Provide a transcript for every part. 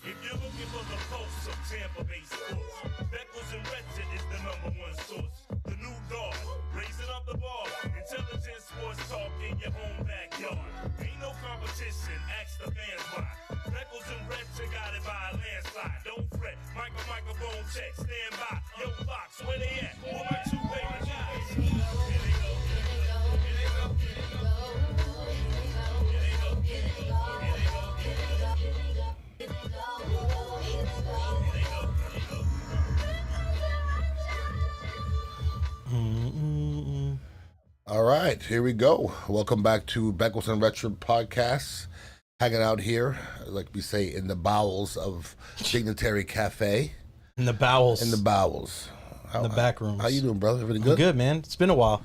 If you're looking for the pulse of Tampa-based sports, Beckles and Recher is the #1 source. The new dog, raising up the bar. Intelligent sports talk in your own backyard. Ain't no competition, ask the fans why. Beckles and Recher got it by a landslide. Don't fret, microphone check, stand by. Yo, Fox, where they at? All my two favorite guys. Here they go. Here they go. Here they go. Here they go. Here they go. Here they go. Here they go. All right, here we go. Welcome back to Beckles and Recher podcast. Hanging out here, like we say, in the bowels of Dignitary Cafe. In the bowels. In the bowels. In the back rooms. How you doing, brother? Everything good? I'm good, man. It's been a while.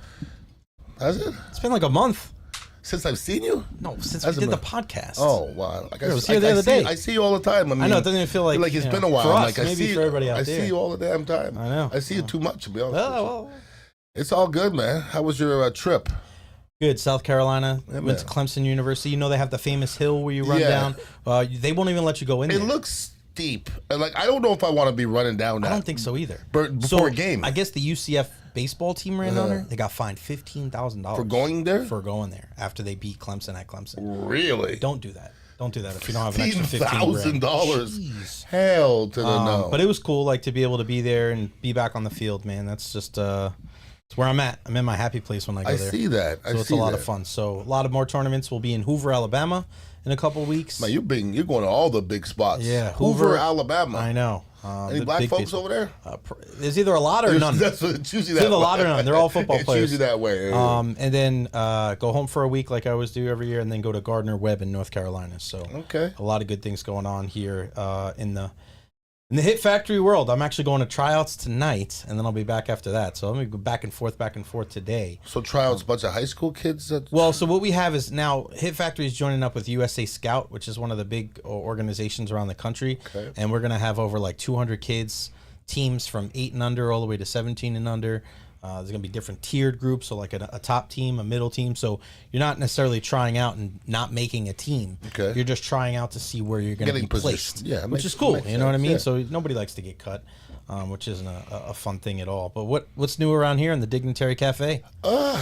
Has it? It's been like a month. Since I've seen you? No, since we did the podcast. Oh, wow. I was here the other day. I see you all the time. I know, it doesn't even feel like it's been a while. For us, like, maybe for everybody out there. I see you all the damn time. I know. I see you too much, to be honest with you. Well. It's all good, man. How was your trip? Good. South Carolina. Yeah, went to Clemson University. You know they have the famous hill where you run down. They won't even let you go in there. It looks steep. And like, I don't know if I want to be running down that. I don't think so either. Before a game. I guess the UCF baseball team ran down there. They got fined $15,000 for going there? For going there after they beat Clemson at Clemson. Really? Don't do that. Don't do that if you don't have an extra $15,000. $15,000. Hell to the no. But it was cool, like to be able to be there and be back on the field, man. That's just it's where I'm at. I'm in my happy place when I go there. I see that. So it's a lot of fun. So a lot of more tournaments will be in Hoover, Alabama in a couple of weeks. Man, you're going to all the big spots. Yeah, Hoover, Alabama. I know. Any black folks over there? There's either a lot or none. That's what, it's usually that There's a lot or none. They're all football players. It's usually that way. And then go home for a week like I always do every year, and then go to Gardner Webb in North Carolina. So a lot of good things going on here in the Hit Factory world. I'm actually going to tryouts tonight, and then I'll be back after that. So I'm going to go back and forth today. So tryouts, a bunch of high school kids? Well, so what we have is now Hit Factory is joining up with USA Scout, which is one of the big organizations around the country. Okay. And we're going to have over like 200 kids, teams from 8 and under all the way to 17 and under. There's going to be different tiered groups, so like a top team, a middle team. So you're not necessarily trying out and not making a team. Okay. You're just trying out to see where you're going to be placed, which is cool. You know what I mean? Yeah. So nobody likes to get cut, which isn't a fun thing at all. But what's new around here in the Dignitary Cafe?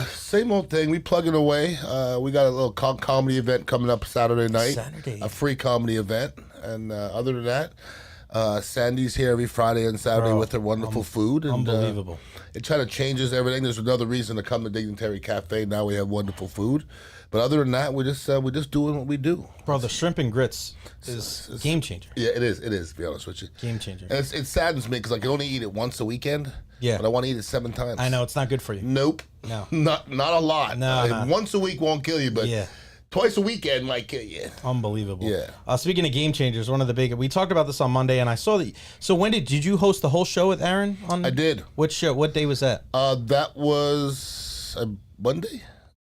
Same old thing. We plugging away. We got a little comedy event coming up Saturday night. A free comedy event. And other than that, Sandy's here every Friday and Saturday with her wonderful food. And, unbelievable. It kind of changes everything. There's another reason to come to Dignitary Cafe. Now we have wonderful food. But other than that, we're just doing what we do. Bro, the shrimp and grits is game changer. Yeah, it is. It is, to be honest with you. Game changer. And it saddens me because I can only eat it once a weekend. Yeah. But I want to eat it 7 times. I know, it's not good for you. Nope. No. Not a lot. No. Once a week won't kill you, but twice a weekend might kill you. Unbelievable. Yeah. Speaking of game changers, one of the big, we talked about this on Monday, and I saw that. So when did you host the whole show with Aaron? I did. What show? What day was that? That was Monday.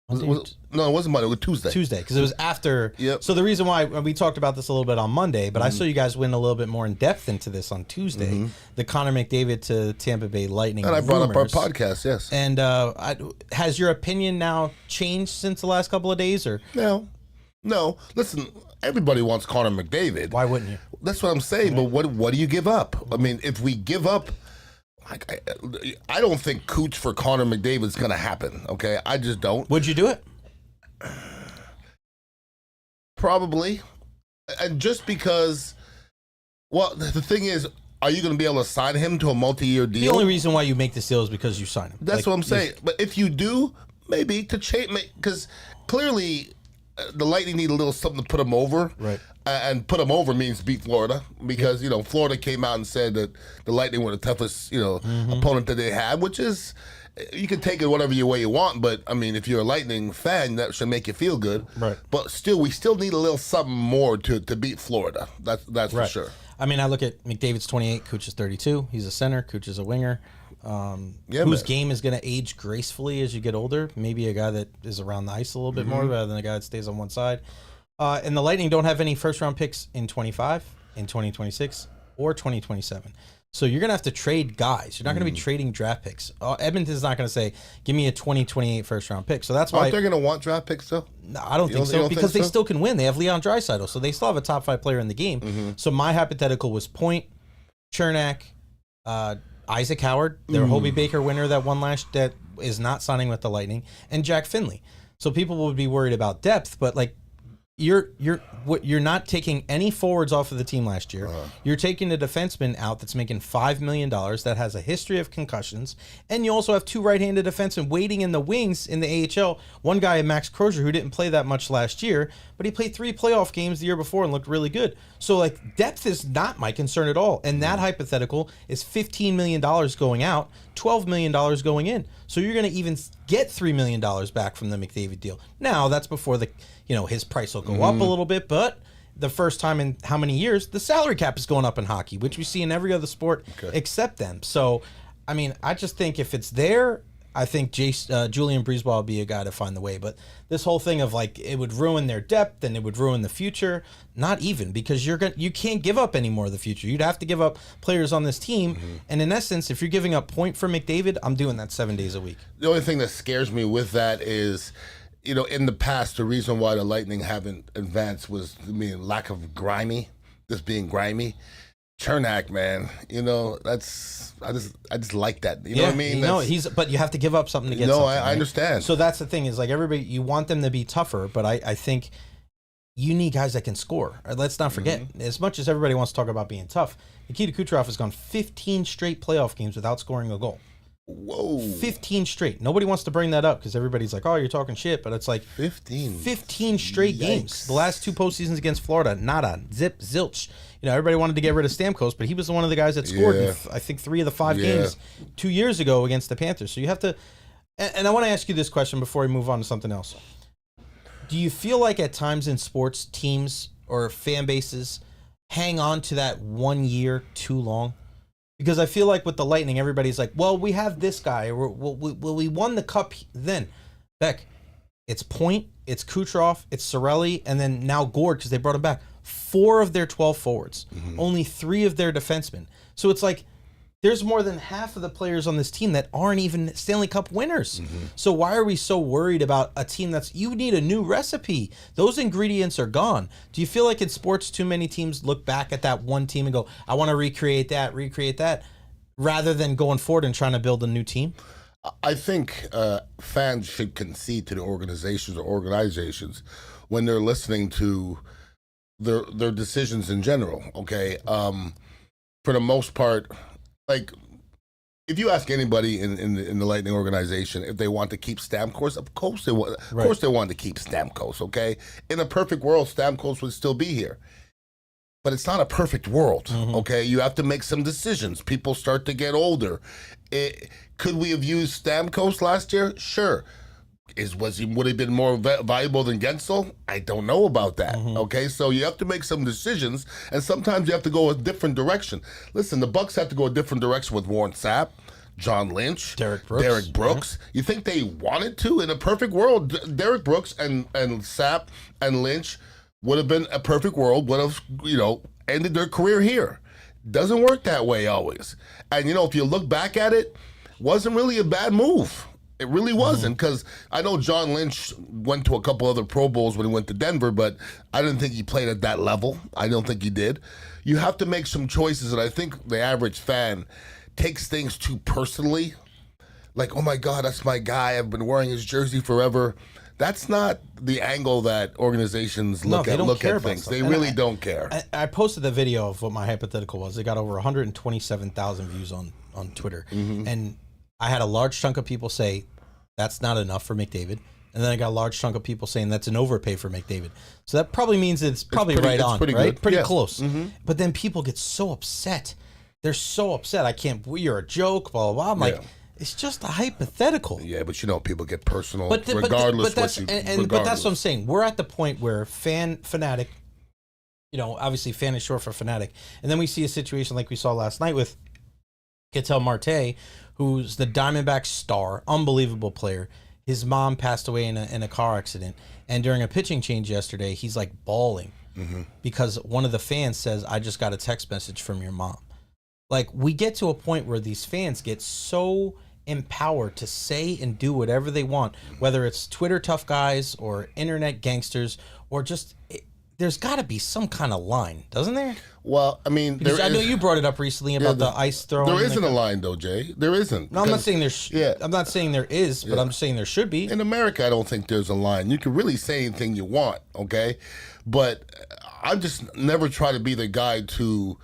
No, it wasn't Monday. It was Tuesday. Tuesday, because it was after. Yep. So the reason why we talked about this a little bit on Monday, but I saw you guys went a little bit more in depth into this on Tuesday. The Connor McDavid to Tampa Bay Lightning. And I brought up our podcast, yes. And has your opinion now changed since the last couple of days, or no? Listen, everybody wants Connor McDavid. Why wouldn't you? That's what I'm saying. But what do you give up? I mean, if we give up. I don't think Cooch for Connor McDavid is going to happen, okay? I just don't. Would you do it? Probably. And just because, well, the thing is, are you going to be able to sign him to a multi-year deal? The only reason why you make this deal is because you sign him. That's what I'm saying. But if you do, maybe to change, because clearly the Lightning need a little something to put them over. Right. And put them over means beat Florida because, Florida came out and said that the Lightning were the toughest, opponent that they had, which is, you can take it whatever way you want, but, I mean, if you're a Lightning fan, that should make you feel good. Right. But still, we still need a little something more to beat Florida. That's for sure. I mean, I look at McDavid's 28, Cooch is 32. He's a center, Cooch is a winger. Whose game is going to age gracefully as you get older. Maybe a guy that is around the ice a little bit more rather than a guy that stays on one side. And the Lightning don't have any first-round picks in 25, in 2026, or 2027. So you're going to have to trade guys. You're not going to be trading draft picks. Edmonton's not going to say, give me a 2028 first-round pick. So that's why... Aren't they going to want draft picks, though? No, I don't think so, because they still can win. They have Leon Draisaitl, so they still have a top-5 player in the game. So my hypothetical was Point, Chernak, Isaac Howard, their Hobie Baker winner that won that is not signing with the Lightning, and Jack Finley. So people would be worried about depth, but like you're not taking any forwards off of the team last year. You're taking a defenseman out that's making $5 million that has a history of concussions, and you also have 2 right-handed defensemen waiting in the wings in the AHL. One guy, Max Crozier, who didn't play that much last year, but he played 3 playoff games the year before and looked really good. So like depth is not my concern at all, and that hypothetical is $15 million going out, $12 million going in. So you're going to even get $3 million back from the McDavid deal. Now that's before his price will go up a little bit, but the first time in how many years the salary cap is going up in hockey, which we see in every other sport except them. So, I mean, I just think if it's there, I think Julian Breezeball will be a guy to find the way. But this whole thing of like it would ruin their depth and it would ruin the future, not even, because you can't give up any more of the future. You'd have to give up players on this team. And in essence, if you're giving up Point for McDavid, I'm doing that 7 days a week. The only thing that scares me with that is, in the past, the reason why the Lightning haven't advanced was, lack of just being grimy. Chernak, man, I just like that. You know what I mean? But you have to give up something to get something. I understand. So that's the thing is like everybody, you want them to be tougher, but I think you need guys that can score. Let's not forget, as much as everybody wants to talk about being tough, Nikita Kucherov has gone 15 straight playoff games without scoring a goal. Whoa. 15 straight. Nobody wants to bring that up because everybody's like, oh, you're talking shit. But it's like 15 straight games. The last 2 postseasons against Florida, nada, zip, zilch. Everybody wanted to get rid of Stamkos, but he was one of the guys that scored in, I think, 3 of the 5 games 2 years ago against the Panthers. So you have to, and I want to ask you this question before we move on to something else. Do you feel like at times in sports, teams or fan bases hang on to that 1 year too long? Because I feel like with the Lightning, everybody's like, well, we have this guy. We won the cup then. Beck, it's Point, it's Kucherov, it's Cirelli, and then now Gord because they brought him back. 4 of their 12 forwards. Only 3 of their defensemen. So it's like there's more than half of the players on this team that aren't even Stanley Cup winners. So why are we so worried about a team you need a new recipe? Those ingredients are gone. Do you feel like in sports too many teams look back at that one team and go, I want to recreate that, rather than going forward and trying to build a new team? I think fans should concede to the organizations when they're listening to their decisions in general, okay? For the most part, like, if you ask anybody in the Lightning organization if they want to keep Stamkos, of course they want. Of course they want to keep Stamkos. Okay, in a perfect world, Stamkos would still be here, but it's not a perfect world. Okay, you have to make some decisions. People start to get older. Could we have used Stamkos last year? Sure. Would he have been more valuable than Gensel? I don't know about that. Okay, so you have to make some decisions, and sometimes you have to go a different direction. Listen, the Bucks have to go a different direction with Warren Sapp, John Lynch, Derek Brooks. You think they wanted to? In a perfect world, Derek Brooks and Sapp and Lynch would have been a perfect world, would have ended their career here. Doesn't work that way always. And if you look back at it, wasn't really a bad move. It really wasn't, because I know John Lynch went to a couple other Pro Bowls when he went to Denver, but I didn't think he played at that level. I don't think he did. You have to make some choices, and I think the average fan takes things too personally. Like, oh my God, that's my guy. I've been wearing his jersey forever. That's not the angle that organizations look at things. They really don't care. I posted the video of what my hypothetical was. It got over 127,000 views on Twitter. And I had a large chunk of people say that's not enough for McDavid. And then I got a large chunk of people saying that's an overpay for McDavid. So that probably means it's probably right on, right? Good. Pretty close. But then people get so upset. They're so upset. You're a joke, blah, blah, blah. I'm like, it's just a hypothetical. Yeah, but people get personal regardless. But that's what I'm saying. We're at the point where fanatic, obviously fan is short for fanatic. And then we see a situation like we saw last night with Ketel Marte, who's the Diamondback star, unbelievable player. His mom passed away in a car accident. And during a pitching change yesterday, he's like bawling because one of the fans says, I just got a text message from your mom. Like, we get to a point where these fans get so empowered to say and do whatever they want, whether it's Twitter tough guys or internet gangsters or just there's got to be some kind of line, doesn't there? Well, I mean, I know you brought it up recently about the ice throwing. There isn't a line, though, Jay. There isn't. No, I'm not saying I'm not saying there is, but I'm saying there should be. In America, I don't think there's a line. You can really say anything you want, okay? But I just never try to be the guy to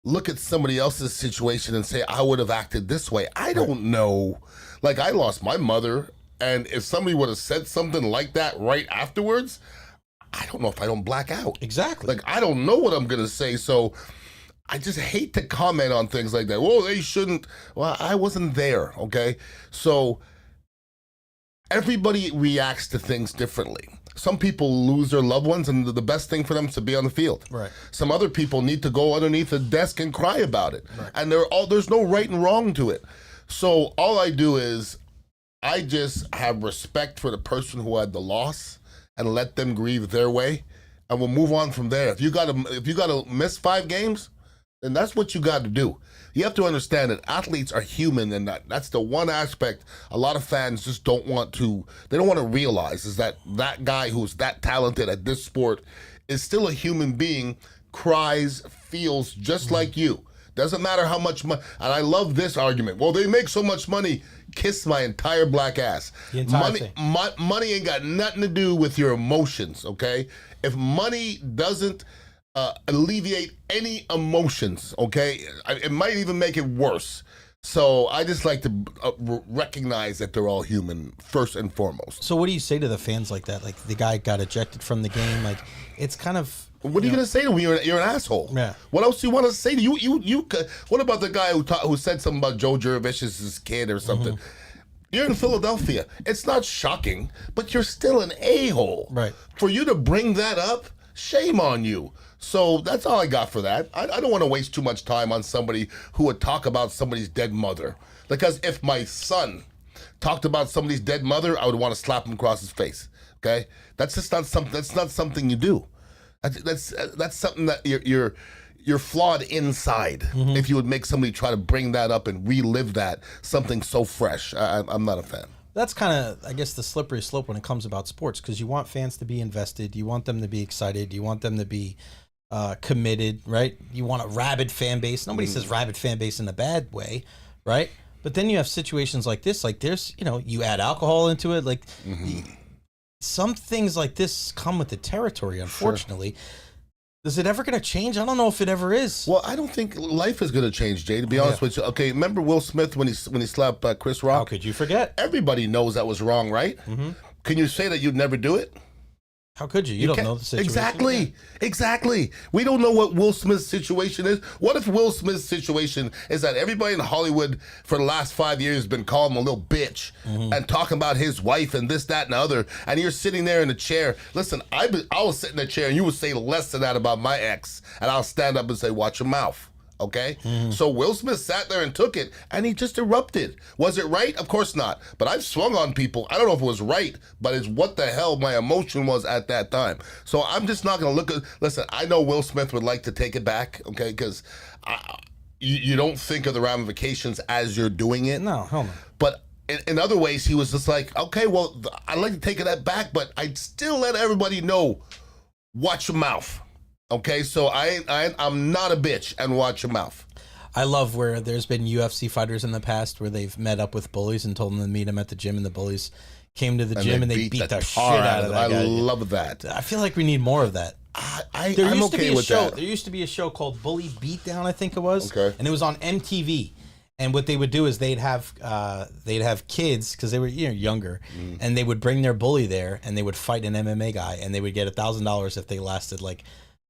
look at somebody else's situation and say, I would have acted this way. I don't know. Like, I lost my mother, and if somebody would have said something like that right afterwards, I don't know if I don't black out. Exactly. Like, I don't know what I'm going to say, so I just hate to comment on things like that. Well, they shouldn't. Well, I wasn't there, okay? So everybody reacts to things differently. Some people lose their loved ones, and the best thing for them is to be on the field. Right. Some other people need to go underneath a desk and cry about it. Right. And there's no right and wrong to it. So all I do is I just have respect for the person who had the loss and let them grieve their way, and we'll move on from there. If you gotta miss 5 games, then that's what you got to do. You have to understand that athletes are human, and that's the one aspect a lot of fans just don't want to realize is that guy who's that talented at this sport is still a human being, cries, feels just like you. Doesn't matter how much money. And I love this argument. Well, they make so much money. Kiss my entire black ass. Money ain't got nothing to do with your emotions, okay? If money doesn't alleviate any emotions, okay, it might even make it worse. So I just like to recognize that they're all human first and foremost. So what do you say to the fans like that? Like, the guy got ejected from the game. Like, it's kind of... What are you going to say to him? You're an asshole. Yeah. What else do you want to say to you? What about the guy who said something about Joe Jurevicius' kid or something? Mm-hmm. You're in Philadelphia. It's not shocking, but you're still an a-hole. Right. For you to bring that up, shame on you. So that's all I got for that. I don't want to waste too much time on somebody who would talk about somebody's dead mother. Because if my son talked about somebody's dead mother, I would want to slap him across his face. Okay? That's just not something. That's not something you do. That's something that you're flawed inside. Mm-hmm. If you would make somebody try to bring that up and relive that, something so fresh, I'm not a fan. That's kind of, I guess, the slippery slope when it comes about sports, because you want fans to be invested, you want them to be excited, you want them to be committed, right? You want a rabid fan base. Nobody says rabid fan base in a bad way, right? But then you have situations like this, like there's, you add alcohol into it, like. Mm-hmm. Some things like this come with the territory, unfortunately. Sure. Is it ever going to change? I don't know if it ever is. Well, I don't think life is going to change, Jay, to be honest with you. Okay, remember Will Smith when he slapped Chris Rock? How could you forget? Everybody knows that was wrong, right? Mm-hmm. Can you say that you'd never do it? How could you? You don't know the situation. Exactly. We don't know what Will Smith's situation is. What if Will Smith's situation is that everybody in Hollywood for the last 5 years has been calling him a little bitch and talking about his wife and this, that, and the other, and you're sitting there in the chair. Listen, I will sit in the chair and you would say less than that about my ex, and I'll stand up and say, watch your mouth. Okay? Mm-hmm. So Will Smith sat there and took it, and he just erupted. Was it right? Of course not. But I've swung on people. I don't know if it was right, but it's what the hell my emotion was at that time. So I'm just not going to look at... Listen, I know Will Smith would like to take it back, okay? Because you don't think of the ramifications as you're doing it. No, hell no. But in other ways, he was just like, okay, well, I'd like to take that back, but I'd still let everybody know, watch your mouth. Okay, so I'm not a bitch, and watch your mouth. I love where there's been UFC fighters in the past where they've met up with bullies and told them to meet them at the gym, and the bullies came to the gym and they beat the shit out of that guy. I love that. I feel like we need more of that. I'm okay with that. There used to be a show called Bully Beatdown, I think it was. Okay. And it was on MTV. And what they would do is they'd have kids, because they were younger, and they would bring their bully there, and they would fight an MMA guy, and they would get $1,000 if they lasted like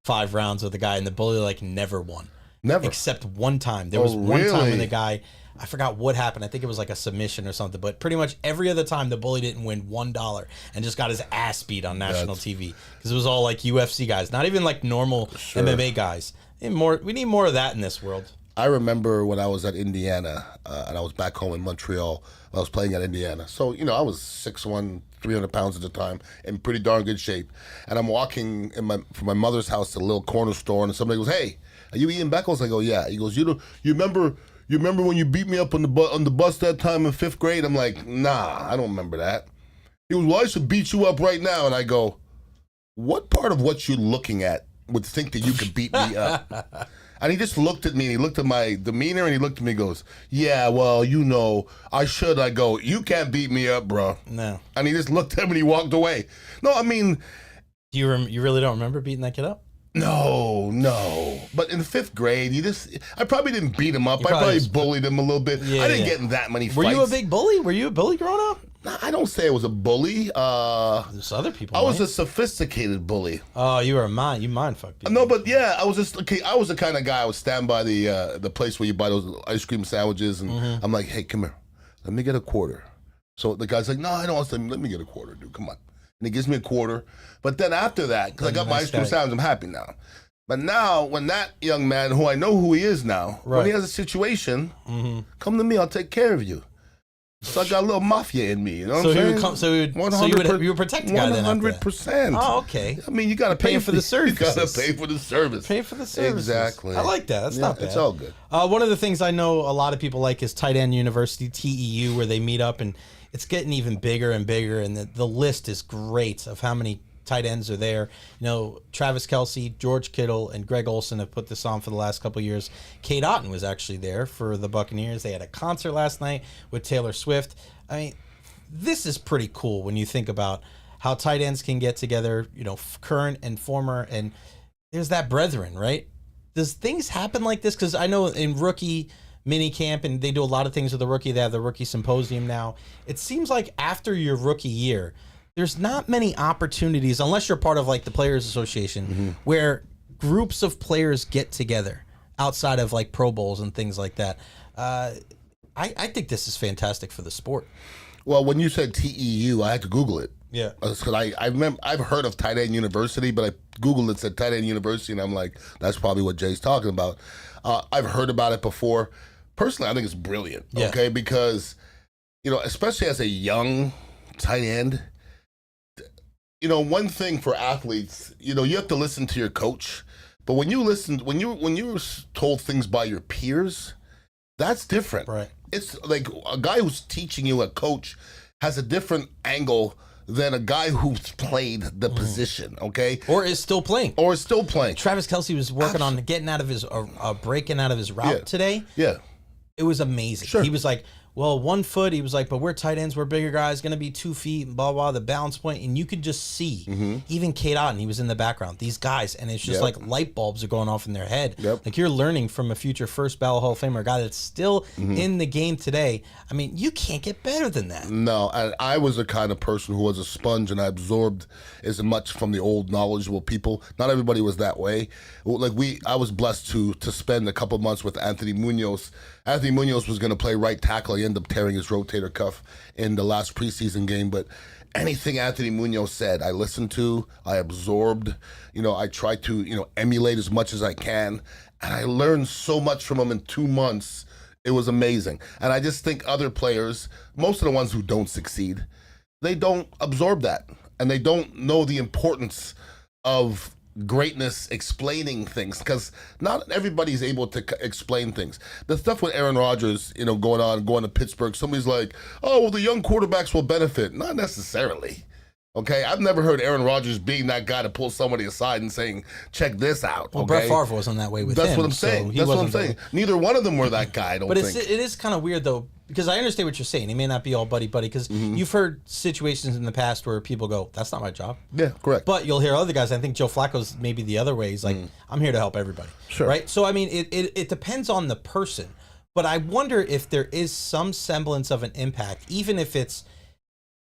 5 rounds with the guy, and the bully never won. Never. Except one time. There was one time when the guy, I forgot what happened. I think it was like a submission or something, but pretty much every other time the bully didn't win $1 and just got his ass beat on national TV. Because it was all like UFC guys, not even like normal MMA guys. We need more of that in this world. I remember when I was at Indiana, and I was back home in Montreal. I was playing at Indiana. So, I was 6'1", 300 pounds at the time, in pretty darn good shape. And I'm walking from my mother's house to a little corner store, and somebody goes, hey, Are you eating Beckles? I go, yeah. He goes, you remember when you beat me up on the bus that time in 5th grade? I'm like, nah, I don't remember that. He goes, well, I should beat you up right now. And I go, what part of what you're looking at would think that you could beat me up? And he just looked at me, and he looked at my demeanor, and he looked at me and goes, yeah, well, I should. I go, you can't beat me up, bro. No. And he just looked at me and he walked away. No, I mean. You really don't remember beating that kid up? No. But in 5th grade, I probably didn't beat him up. I probably bullied him a little bit. I didn't get in that many fights. Were you a big bully? Were you a bully growing up? I don't say I was a bully. There's other people. I was a sophisticated bully. Oh, you mind fuck people. No, but yeah, I was the kind of guy I would stand by the place where you buy those ice cream sandwiches, and I'm like, hey, come here, let me get a quarter. So the guy's like, no, I don't want to. Let me get a quarter, dude. Come on. And he gives me a quarter. But then after that, because I got my ice cream sandwich, I'm happy now. But now, when that young man, who I know who he is now, when he has a situation, come to me, I'll take care of you. So I got a little mafia in me, you know what I'm saying? You would protect the guy then after that. 100%. Oh, okay. I mean, you got to pay for the service. You got to pay for the service. Pay for the service. Exactly. I like that. That's not bad. It's all good. One of the things I know a lot of people like is Tight End University, TEU, where they meet up, and it's getting even bigger and bigger, and the list is great of how many tight ends are there. Travis Kelce, George Kittle, and Greg Olsen have put this on for the last couple of years. Kate Otten was actually there for the Buccaneers. They had a concert last night with Taylor Swift. I mean, this is pretty cool when you think about how tight ends can get together, current and former, and there's that brethren, right? Does things happen like this? Because I know in rookie mini camp, and they do a lot of things with the rookie. They have the rookie symposium now. It seems like after your rookie year, there's not many opportunities, unless you're part of like the Players Association, where groups of players get together outside of like Pro Bowls and things like that. I think this is fantastic for the sport. Well, when you said TEU, I had to Google it. Yeah. Because I remember, I've heard of Tight End University, but I Googled it, said Tight End University, and I'm like, that's probably what Jay's talking about. I've heard about it before. Personally, I think it's brilliant, okay? Because, especially as a young tight end, one thing for athletes, you have to listen to your coach. But when you're told things by your peers, that's different. Right. It's like a guy who's teaching you, a coach, has a different angle than a guy who's played the position, okay? Or is still playing. Travis Kelce was working on getting out of his, breaking out of his route today. Yeah. It was amazing. Sure. He was like, well, 1 foot, he was like, but we're tight ends, we're bigger guys, going to be 2 feet, and blah, blah, the balance point. And you could just see, even Kate Otten, he was in the background, these guys, and it's just like light bulbs are going off in their head. Yep. Like you're learning from a future first ballot Hall of Famer, a guy that's still in the game today. I mean, you can't get better than that. No, and I was the kind of person who was a sponge, and I absorbed as much from the old knowledgeable people. Not everybody was that way. I was blessed to spend a couple months with Anthony Munoz. Anthony Munoz was going to play right tackle. He ended up tearing his rotator cuff in the last preseason game. But anything Anthony Munoz said, I listened to, I absorbed. I tried to, emulate as much as I can. And I learned so much from him in 2 months. It was amazing. And I just think other players, most of the ones who don't succeed, they don't absorb that. And they don't know the importance of greatness explaining things, because not everybody's able to explain things. The stuff with Aaron Rodgers, going to Pittsburgh, somebody's like, oh, well, the young quarterbacks will benefit. Not necessarily. Okay, I've never heard Aaron Rodgers being that guy to pull somebody aside and saying, check this out. Well, okay? Brett Favre wasn't that way with him. That's what I'm saying. That's what I'm saying. Neither one of them were that guy, I don't think. But it is kind of weird, though, because I understand what you're saying. He may not be all buddy-buddy, because you've heard situations in the past where people go, that's not my job. Yeah, correct. But you'll hear other guys, I think Joe Flacco's maybe the other way. He's like, I'm here to help everybody. Sure. Right? So, I mean, it depends on the person. But I wonder if there is some semblance of an impact, even if it's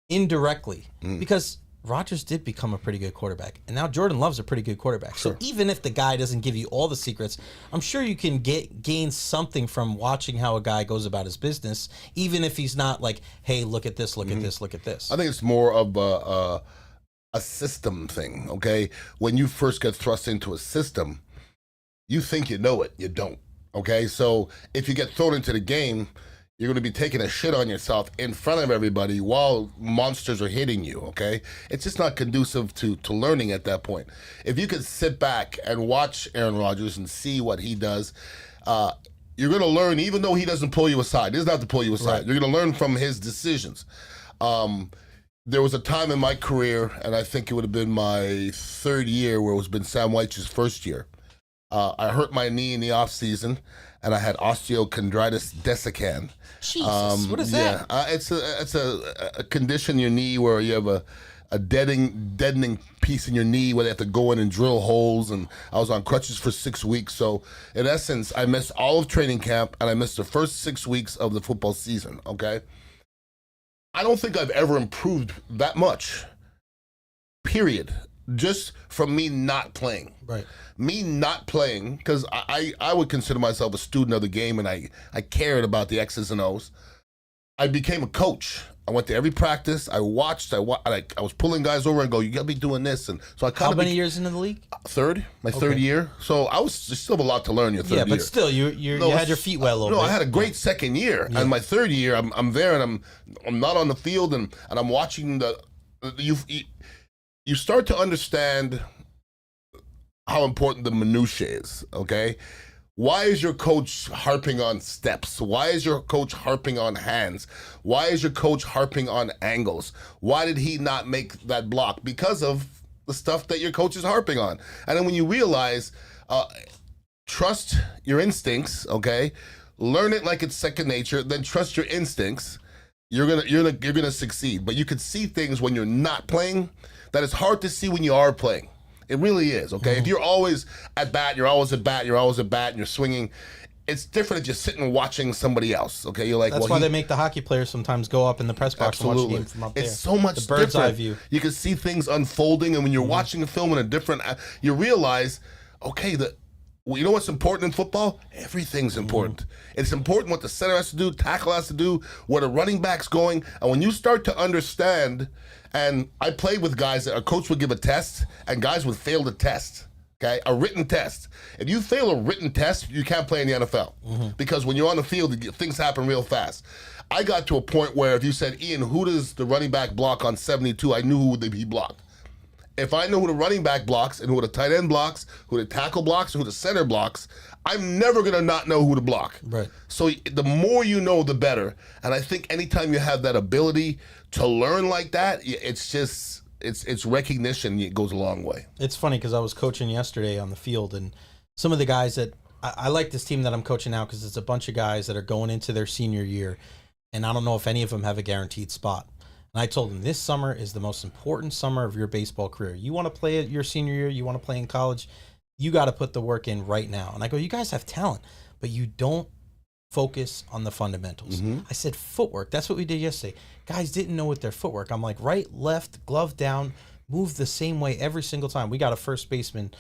indirectly. Because Rodgers did become a pretty good quarterback, and now Jordan Love's a pretty good quarterback. Sure. So even if the guy doesn't give you all the secrets, I'm sure you can gain something from watching how a guy goes about his business, even if he's not like, hey, look at this, look at this, look at this. I think it's more of a system thing, okay? When you first get thrust into a system, you think you know it, you don't, okay? So if you get thrown into the game, you're going to be taking a shit on yourself in front of everybody while monsters are hitting you, okay? It's just not conducive to learning at that point. If you could sit back and watch Aaron Rodgers and see what he does, you're going to learn, even though he doesn't pull you aside. He doesn't have to pull you aside. Right. You're going to learn from his decisions. There was a time in my career, and I think it would have been my third year, where it was been Sam Weich's first year. I hurt my knee in the off season, and I had osteochondritis dissecans. Jesus, what is that? It's a condition in your knee where you have a deadening piece in your knee where they have to go in and drill holes, and I was on crutches for 6 weeks. So in essence, I missed all of training camp, and I missed the first 6 weeks of the football season, okay? I don't think I've ever improved that much, period, just from me not playing. Right. Me not playing, because I would consider myself a student of the game, and I cared about the X's and O's. I became a coach. I went to every practice. I watched. I was pulling guys over and go, "You got to be doing this." And so I kind of. How many years into the league? My third year. So I was still have a lot to learn. Your third year. Yeah, but still, you had your feet wet a little bit. No, I had a great second year, and my third year, I'm there, and I'm not on the field, and I'm watching you start to understand how important the minutiae is. Okay. Why is your coach harping on steps? Why is your coach harping on hands? Why is your coach harping on angles? Why did he not make that block? Because of the stuff that your coach is harping on. And then when you realize, trust your instincts, okay? Learn it like it's second nature, then trust your instincts. You're gonna succeed. But you can see things when you're not playing that it's hard to see when you are playing. It really is, okay? If you're always at bat, you're always at bat, and you're swinging, it's different if you're sitting watching somebody else, okay? You're like, that's why they make the hockey players sometimes go up in the press box and watch the game from up there. It's so much the bird's different. Eye view. You can see things unfolding, and when you're watching a film in a different, you realize, okay, you know what's important in football? Everything's important. It's important what the center has to do, tackle has to do, where the running back's going, and when you start to understand. And I played with guys that a coach would give a test, and guys would fail the test, okay? A written test. If you fail a written test, you can't play in the NFL. Because when you're on the field, things happen real fast. I got to a point where if you said, Ian, who does the running back block on 72, I knew who he blocked. If I know who the running back blocks and who the tight end blocks, who the tackle blocks, who the center blocks, I'm never going to not know who to block. Right. So the more you know, the better. And I think anytime you have that ability to learn like that, it's just, it's recognition. It goes a long way. It's funny because I was coaching yesterday on the field, and some of the guys that, I like this team that I'm coaching now because it's a bunch of guys that are going into their senior year, and I don't know if any of them have a guaranteed spot. And I told them this summer is the most important summer of your baseball career. You want to play at your senior year, you want to play in college, you got to put the work in right now. And I go, you guys have talent, but you don't focus on the fundamentals. I said footwork. That's what we did yesterday. Guys didn't know what their footwork. I'm like, right, left, glove down, move the same way every single time. We got a first baseman,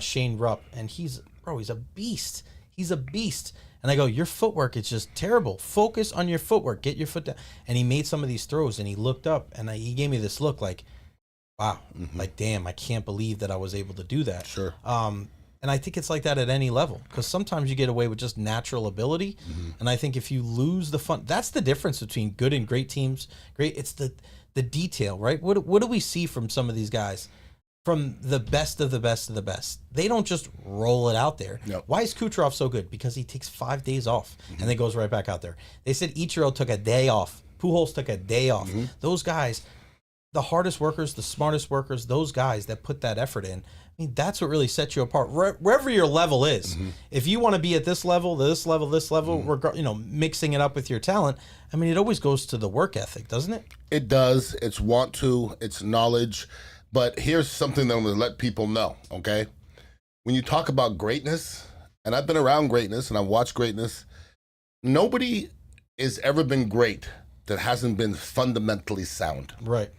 Shane Rupp, and he's a beast. He's a beast. And I go, your footwork is just terrible. Focus on your footwork. Get your foot down. And he made some of these throws, and he looked up, and he gave me this look like, wow, like, damn, I can't believe that I was able to do that. Sure. And I think it's like that at any level, because sometimes you get away with just natural ability. And I think if you lose the fun, that's the difference between good and great teams. It's the detail, right? What do we see from some of these guys? From the best of the best of the best. They don't just roll it out there. Yep. Why is Kucherov so good? Because he takes 5 days off and then goes right back out there. They said Ichiro took a day off. Pujols took a day off. Those guys, the hardest workers, the smartest workers, those guys that put that effort in, I mean, that's what really sets you apart. Wherever your level is, if you want to be at this level, mixing it up with your talent, I mean, it always goes to the work ethic, doesn't it? It does. It's want to. It's knowledge. But here's something that I'm going to let people know, okay? When you talk about greatness, and I've been around greatness and I've watched greatness, nobody has ever been great that hasn't been fundamentally sound. Right.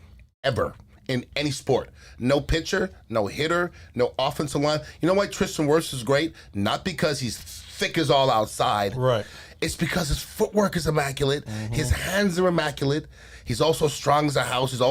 Ever. In any sport. No pitcher, no hitter, no offensive line. You know why Tristan Wirfs is great? Not because he's thick as all outside. Right. It's because his footwork is immaculate. His hands are immaculate. He's also strong as a house. He's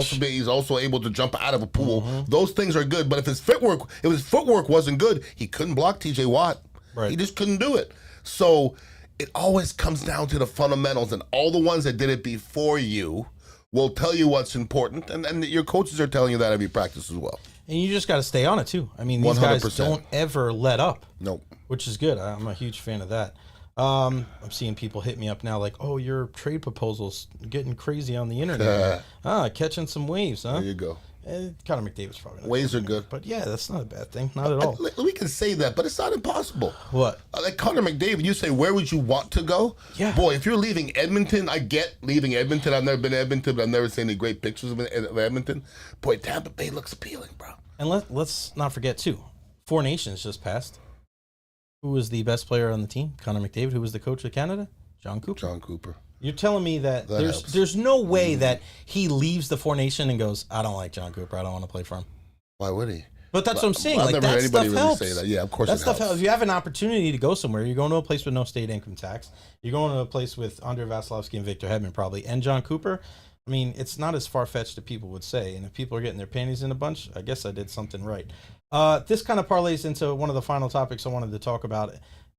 also able to jump out of a pool. Those things are good. But if his footwork wasn't good, he couldn't block T.J. Watt. Right. He just couldn't do it. So it always comes down to the fundamentals, and all the ones that did it before you will tell you what's important, and your coaches are telling you that every practice as well. And you just got to stay on it too. I mean, these 100%. Guys don't ever let up. Nope. Which is good. I'm a huge fan of that. I'm seeing people hit me up now like, oh, your trade proposal's getting crazy on the internet. Catching some waves, huh? There you go. Connor McDavid's probably not. Waves are good. But yeah, that's not a bad thing. Not at all. We can say that, but it's not impossible. What? Like Connor McDavid, you say, where would you want to go? Yeah. Boy, if you're leaving Edmonton, I get leaving Edmonton. I've never been to Edmonton, but I've never seen any great pictures of Edmonton. Boy, Tampa Bay looks appealing, bro. And let's not forget, too, Four Nations just passed. Who was the best player on the team? Connor McDavid. Who was the coach of Canada? John Cooper. You're telling me that there's no way that he leaves the Four Nation and goes, I don't like John Cooper. I don't want to play for him. Why would he? But that's what I'm saying. I've like, never heard anybody really helps. say that. Yeah, of course that it stuff helps. If you have an opportunity to go somewhere, you're going to a place with no state income tax. You're going to a place with Andrei Vasilevsky and Victor Hedman probably, and John Cooper. I mean, it's not as far-fetched as people would say. And if people are getting their panties in a bunch, I guess I did something right. This kind of parlays into one of the final topics I wanted to talk about.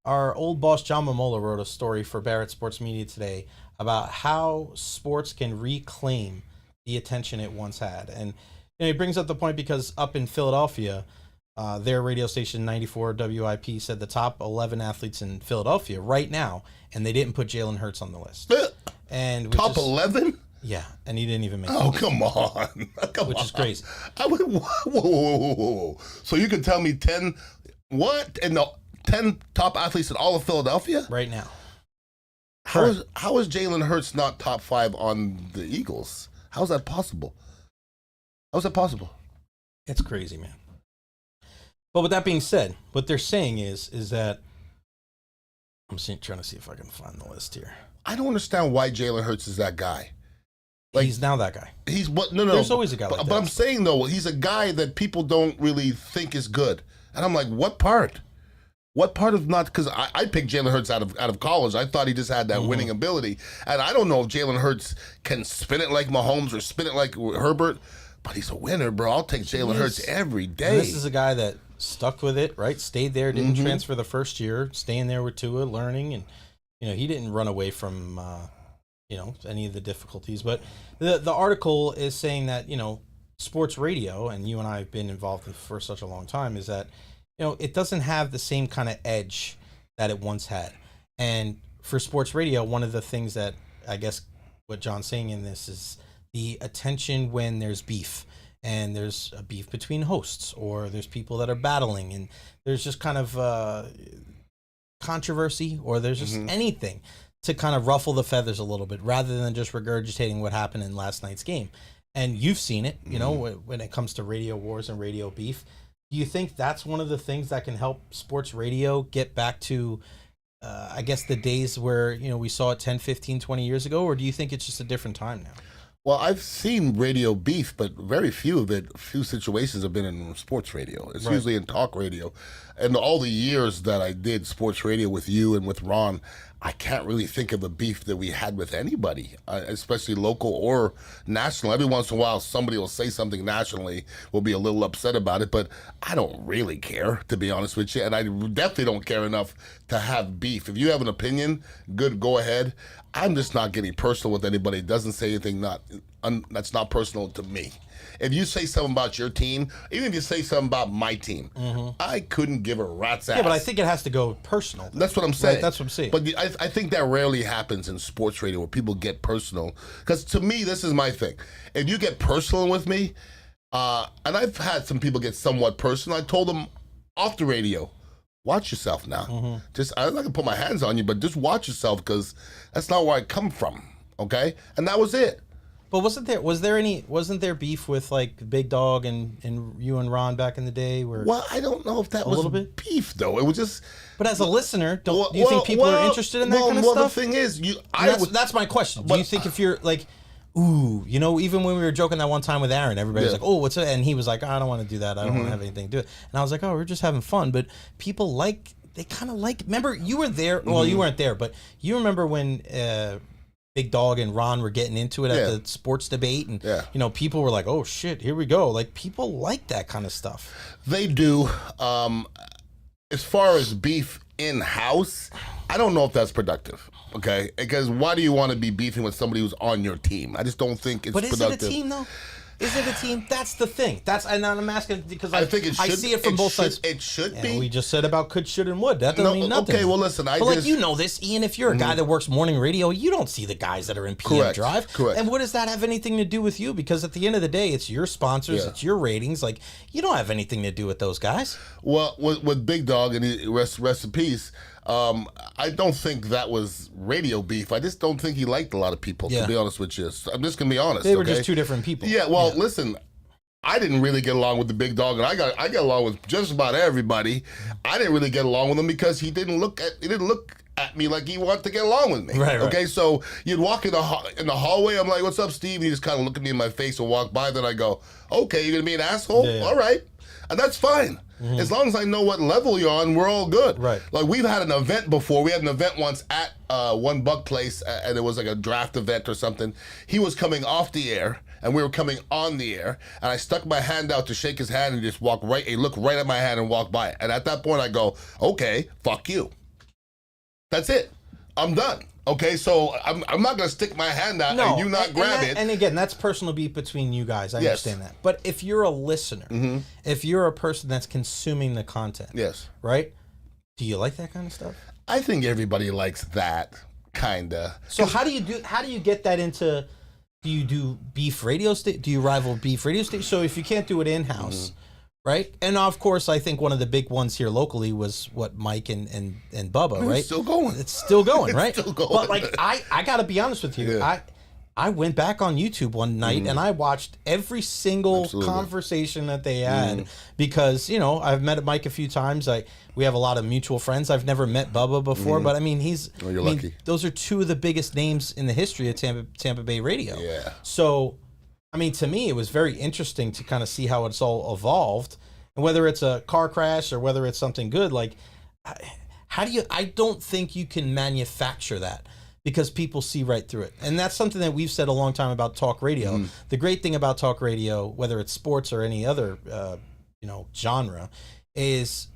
Our old boss, John Momola, wrote a story for Barrett Sports Media today about how sports can reclaim the attention it once had. And he brings up the point because up in Philadelphia, their radio station 94 WIP said the top 11 athletes in Philadelphia right now, and they didn't put Jalen Hurts on the list. And top 11? Yeah, and he didn't even make it. Oh, come on. Which is crazy. I went, whoa. So you can tell me 10, what? And the 10 top athletes in all of Philadelphia? Right now. How is Jalen Hurts not top 5 on the Eagles? How is that possible? It's crazy, man. But with that being said, what they're saying is that trying to see if I can find the list here. I don't understand why Jalen Hurts is that guy. Like, he's now that guy. He's what? No. There's always a guy like that. But I'm saying, though, he's a guy that people don't really think is good. And I'm like, what part? What part of not? Because I picked Jalen Hurts out of college. I thought he just had that winning ability. And I don't know if Jalen Hurts can spin it like Mahomes or spin it like Herbert. But he's a winner, bro. I'll take Jalen Hurts every day. And this is a guy that stuck with it, right? Stayed there, didn't transfer the first year, staying there with Tua, learning. And, he didn't run away from... any of the difficulties. But the article is saying that, sports radio, and you and I have been involved with for such a long time, is that, it doesn't have the same kind of edge that it once had. And for sports radio, one of the things that I guess what John's saying in this is the attention when there's beef. And there's a beef between hosts, or there's people that are battling, and there's just kind of controversy, or there's just anything to kind of ruffle the feathers a little bit rather than just regurgitating what happened in last night's game. And you've seen it, when it comes to radio wars and radio beef. Do you think that's one of the things that can help sports radio get back to, I guess, the days where, we saw it 10, 15, 20 years ago? Or do you think it's just a different time now? Well, I've seen radio beef, but very few situations have been in sports radio. It's usually in talk radio. And all the years that I did sports radio with you and with Ron, I can't really think of a beef that we had with anybody, especially local or national. Every once in a while, somebody will say something nationally, we'll be a little upset about it, but I don't really care, to be honest with you. And I definitely don't care enough to have beef. If you have an opinion, good, go ahead. I'm just not getting personal with anybody. It doesn't say anything that's not personal to me. If you say something about your team, even if you say something about my team, I couldn't give a rat's ass. Yeah, but I think it has to go personal. That's what I'm saying. Right? That's what I'm saying. But I think that rarely happens in sports radio where people get personal. Because to me, this is my thing. If you get personal with me, and I've had some people get somewhat personal, I told them off the radio, watch yourself now. I'm not going to put my hands on you, but just watch yourself because that's not where I come from, okay? And that was it. But wasn't there beef with like Big Dog and you and Ron back in the day? Well, I don't know if that was beef though. It was just. But as a listener, do you think people are interested in that kind of stuff? Well, the thing is, that's my question. Do you think if you're like, ooh, even when we were joking that one time with Aaron, everybody was like, oh, what's it? And he was like, I don't want to do that. I don't want to have anything to do it. And I was like, oh, we're just having fun. But people they kind of like. Remember, you were there. Well, you weren't there, but you remember when. Big Dog and Ron were getting into it at the sports debate, and people were like, "Oh shit, here we go!" Like people like that kind of stuff. They do. As far as beef in-house, I don't know if that's productive. Okay, because why do you want to be beefing with somebody who's on your team? I just don't think it's productive. But is it a team though? Is it a team? That's the thing. And I'm asking because I think it should, I see it from both sides. It should be. We just said about could, should, and would. That doesn't mean nothing. Okay, well, listen. But like you know this, Ian. If you're a guy that works morning radio, you don't see the guys that are in PM Drive. Correct. And what does that have anything to do with you? Because at the end of the day, it's your sponsors, it's your ratings. Like you don't have anything to do with those guys. Well, with Big Dog and rest in peace. I don't think that was radio beef. I just don't think he liked a lot of people, to be honest with you. So I'm just going to be honest. They were just two different people. Yeah, well, listen, I didn't really get along with the Big Dog, and I got along with just about everybody. I didn't really get along with him because he didn't look at me like he wanted to get along with me. Right. Okay, so you'd walk in the hallway, I'm like, what's up, Steve? And he just kind of look at me in my face and walk by. Then I go, okay, you're going to be an asshole? Yeah. All right. And that's fine. Mm-hmm. As long as I know what level you're on, we're all good. Right. Like we've had an event before. We had an event once at One Buck Place, and it was like a draft event or something. He was coming off the air, and we were coming on the air. And I stuck my hand out to shake his hand, and he just walked right. He looked right at my hand and walked by. And at that point, I go, "Okay, fuck you." That's it. I'm done. Okay, so I'm not going to stick my hand out and you not grab it. And again, that's personal beef between you guys. I understand that. But if you're a listener, if you're a person that's consuming the content, right? Do you like that kind of stuff? I think everybody likes that kind of. So how do you get that into? Do you do beef radio station? Do you rival beef radio station? So if you can't do it in-house, right? And of course, I think one of the big ones here locally was what Mike and Bubba, right? It's still going. It's still going, right? Still going. But like I got to be honest with you. Yeah. I went back on YouTube one night and I watched every single conversation that they had because, you know, I've met Mike a few times. We have a lot of mutual friends. I've never met Bubba before, but I mean, you're lucky. Those are two of the biggest names in the history of Tampa Bay radio. Yeah. So, I mean, to me, it was very interesting to kind of see how it's all evolved, and whether it's a car crash or whether it's something good. Like, how do you? I don't think you can manufacture that because people see right through it, and that's something that we've said a long time about talk radio. The great thing about talk radio, whether it's sports or any other, genre, is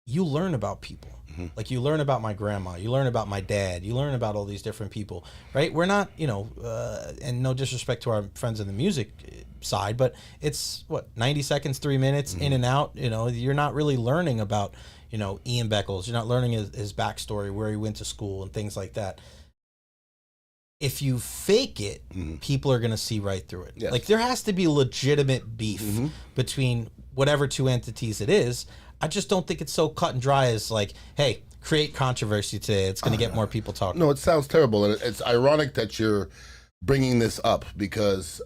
you learn about people. Like you learn about my grandma, you learn about my dad, you learn about all these different people, right? We're not, and no disrespect to our friends in the music side, but it's 90 seconds, 3 minutes, in and out. You're not really learning about, Ian Beckles. You're not learning his backstory, where he went to school and things like that. If you fake it, people are going to see right through it. Yes. Like there has to be legitimate beef between whatever two entities it is. I just don't think it's so cut and dry as like, hey, create controversy today. It's going to get more people talking. No, it sounds terrible. And it's ironic that you're bringing this up because,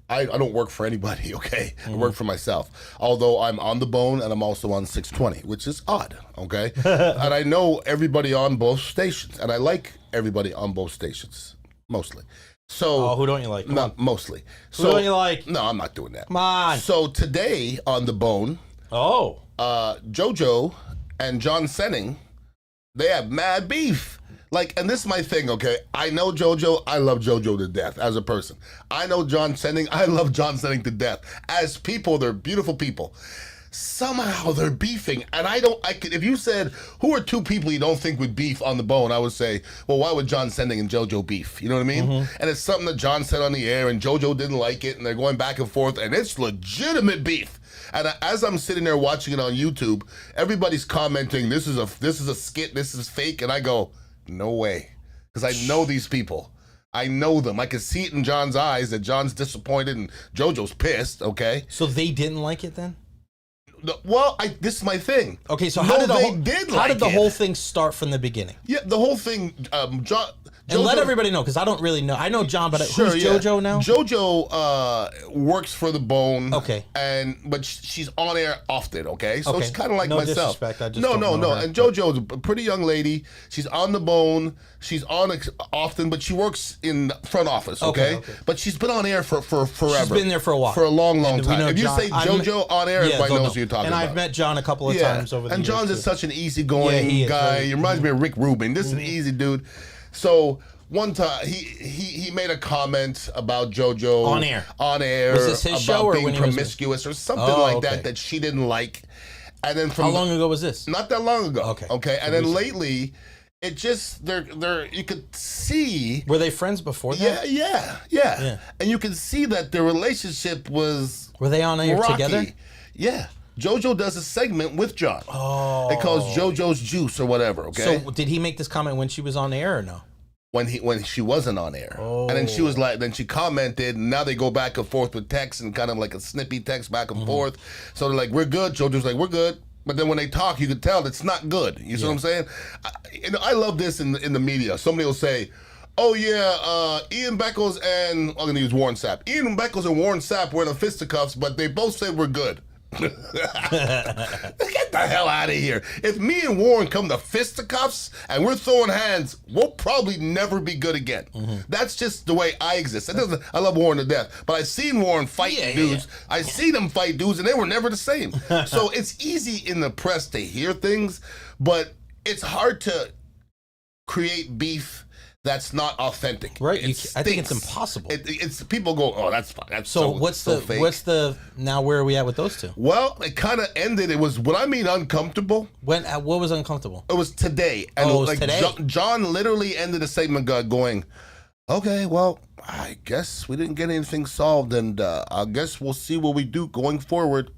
I don't work for anybody, okay? I work for myself. Although I'm on the bone and I'm also on 620, which is odd, okay? And I know everybody on both stations. And I like everybody on both stations, mostly. So, who don't you like? Not mostly. Who don't you like? No, I'm not doing that. Come on. So today on the bone, JoJo and John Senning, they have mad beef. Like, and this is my thing, okay? I know JoJo. I love JoJo to death as a person. I know John Senning. I love John Senning to death. As people, they're beautiful people. Somehow they're beefing, and if you said, who are two people you don't think would beef on the bone, I would say, well, why would John Senning and JoJo beef? You know what I mean? And it's something that John said on the air, and JoJo didn't like it, and they're going back and forth, and it's legitimate beef. And as I'm sitting there watching it on YouTube, everybody's commenting, this is a skit, this is fake, and I go, no way, because I know these people. I know them. I can see it in John's eyes that John's disappointed and JoJo's pissed, okay? So they didn't like it then? Well, this is my thing. Okay, so how did the whole thing start from the beginning? Yeah, the whole thing, John. And let everybody know, because I don't really know. I know John, but who's JoJo now? JoJo works for the Bone. Okay. But she's on air often, okay? So it's kind of like no myself. Disrespect, I just no. her. And JoJo's a pretty young lady. She's on the Bone. She's on often, but she works in the front office, okay? But she's been on air for forever. She's been there for a while. For a long time. If you say JoJo on air, everybody knows who you're talking about. And I've met John a couple of times over the years. And John's just such an easygoing guy. He reminds me of Rick Rubin. This is an easy dude. So one time he made a comment about JoJo on air. Was this his show or being when promiscuous or something like that she didn't like. And then from how long ago was this? Not that long ago. Okay. And then recent. lately, it just they're you could see. Were they friends before that? Yeah. And you can see that their relationship was. Were they on air rocky. together? Yeah. JoJo does a segment with John. Oh. It calls JoJo's Juice or whatever. Okay. So did he make this comment when she was on air or no? When she wasn't on air. Oh. And then she was like, then she commented, and now they go back and forth with text and kind of like a snippy text back and forth. So they're like, we're good. JoJo's like, we're good. But then when they talk, you can tell it's not good. You see what I'm saying? I love this in the media. Somebody will say, oh yeah, Ian Beckles and, I'm going to use Warren Sapp. Ian Beckles and Warren Sapp were in the fisticuffs, but they both said we're good. Get the hell out of here. If me and Warren come to fisticuffs and we're throwing hands, we'll probably never be good again. That's just the way I exist. I love Warren to death, but I've seen Warren fight dudes. I seen him fight dudes, and they were never the same. So it's easy in the press to hear things, but it's hard to create beef that's not authentic. Right. I think it's impossible. It's people go, oh, that's fine. That's so what's the now where are we at with those two? Well, it kind of ended. It was what I mean uncomfortable. What was uncomfortable? It was today. And it was today? John literally ended the segment going, okay, well, I guess we didn't get anything solved, and I guess we'll see what we do going forward.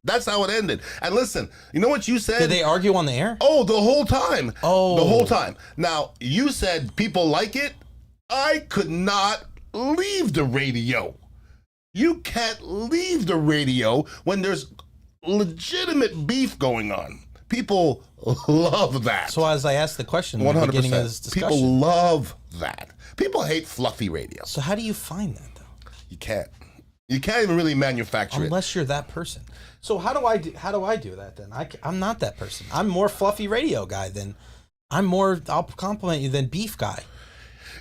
That's how it ended. And listen, you know what you said? Did they argue on the air? Oh, the whole time. Oh. The whole time. Now, you said people like it. I could not leave the radio. You can't leave the radio when there's legitimate beef going on. People love that. So as I asked the question at 100%. the beginning of this discussion. People love that. People hate fluffy radio. So how do you find that, though? You can't. You can't even really manufacture it. Unless you're that person. So how do I do that then? I'm not that person. I'm more fluffy radio guy than I'll compliment you than beef guy.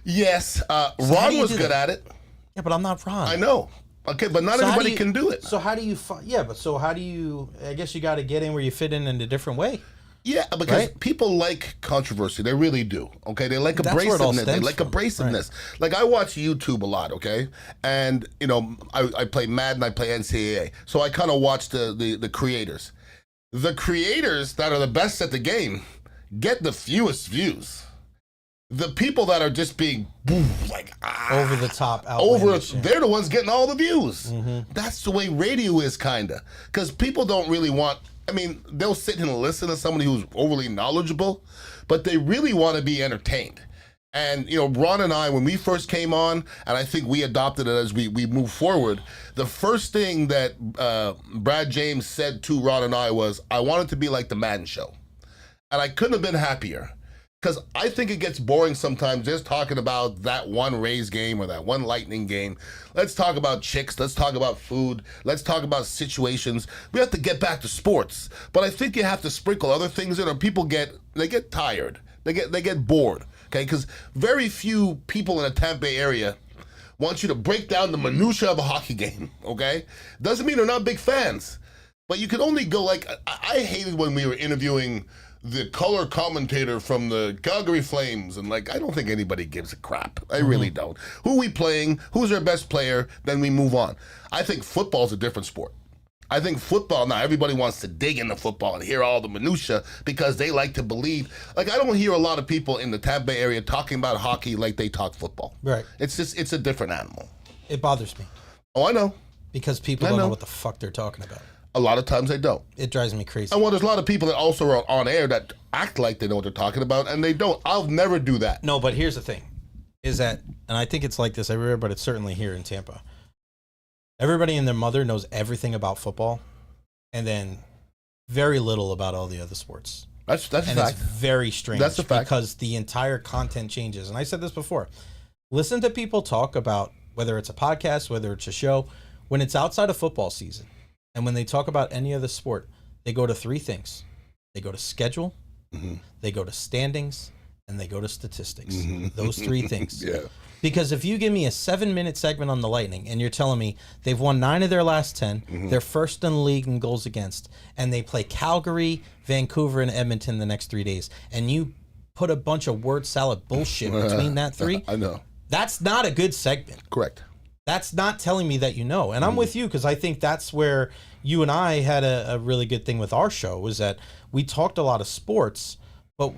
Yes, Ron was good at it. Yeah, but I'm not Ron. I know. Okay, but not everybody can do it. So how do you find? Yeah, but so how do you? I guess you got to get in where you fit in a different way. Yeah, because people like controversy. They really do. Okay, they like abrasiveness. They like abrasiveness. Right. Like I watch YouTube a lot. Okay, and you know I play Madden. I play NCAA. So I kind of watch the creators. The creators that are the best at the game get the fewest views. The people that are just being like over the top, they're the ones getting all the views. That's the way radio is, kinda, because people don't really want. I mean, they'll sit and listen to somebody who's overly knowledgeable, but they really want to be entertained. And, you know, Ron and I, when we first came on, and I think we adopted it as we move forward, the first thing that Brad James said to Ron and I was, I want it to be like the Madden show. And I couldn't have been happier. Because I think it gets boring sometimes just talking about that one Rays game or that one Lightning game. Let's talk about chicks. Let's talk about food. Let's talk about situations. We have to get back to sports. But I think you have to sprinkle other things in, or people get tired. They get bored. Okay, because very few people in the Tampa Bay area want you to break down the minutia of a hockey game. Okay, doesn't mean they're not big fans, but you can only go like I hated when we were interviewing the color commentator from the Calgary Flames, and like I don't think anybody gives a crap. I really don't. Who are we playing? Who's their best player? Then we move on. I think football's a different sport. I think football, now everybody wants to dig into football and hear all the minutia because they like to believe. Like I don't hear a lot of people in the Tampa Bay area talking about hockey like they talk football. Right. It's a different animal. It bothers me. Oh, I know. Because people don't know what the fuck they're talking about. A lot of times they don't. It drives me crazy. And well, there's a lot of people that also are on air that act like they know what they're talking about, and they don't. I'll never do that. No, but here's the thing, is that, and I think it's like this everywhere, but it's certainly here in Tampa. Everybody and their mother knows everything about football, and then very little about all the other sports. That's a fact. It's very strange. That's a fact. Because the entire content changes. And I said this before. Listen to people talk about, whether it's a podcast, whether it's a show, when it's outside of football season. And when they talk about any other sport, they go to three things. They go to schedule, they go to standings, and they go to statistics. Those three things. Yeah. Because if you give me a 7-minute segment on the Lightning and you're telling me they've won 9 of their last 10, they're first in the league in goals against, and they play Calgary, Vancouver, and Edmonton the next 3 days, and you put a bunch of word salad bullshit between that three, I know. That's not a good segment. Correct. That's not telling me that you know. And I'm with you because I think that's where you and I had a really good thing with our show was that we talked a lot of sports, but